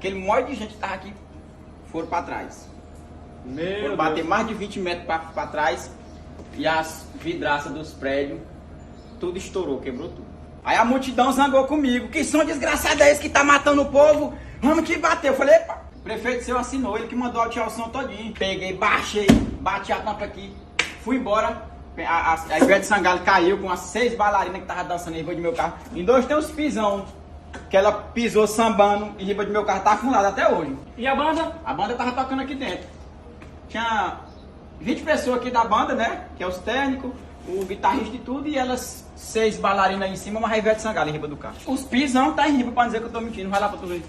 Aquele monte de gente que tava aqui foram pra trás. Foram bater Deus. mais de 20 metros pra trás e as vidraças dos prédios, tudo estourou, quebrou tudo. Aí a multidão zangou comigo. Que som desgraçado é esse que tá matando o povo? Vamos que bateu. Eu falei, epa, o prefeito seu assinou, ele que mandou atirar o som todinho. Peguei, baixei, bati a tampa aqui, fui embora. A Ivete Sangalo caiu com as 6 bailarinas que estavam dançando em riba do meu carro. Em 2 tem uns pisão que ela pisou sambando em riba do meu carro, tá afundado até hoje. E a banda? A banda tava tocando aqui dentro. Tinha 20 pessoas aqui da banda, né? Que é os técnicos, o guitarrista e tudo, e elas 6 bailarinas aí em cima, mas a Ivete Sangalo em riba do carro. Os pisão tá em riba, pra não dizer que eu tô mentindo, vai lá pra tu ver.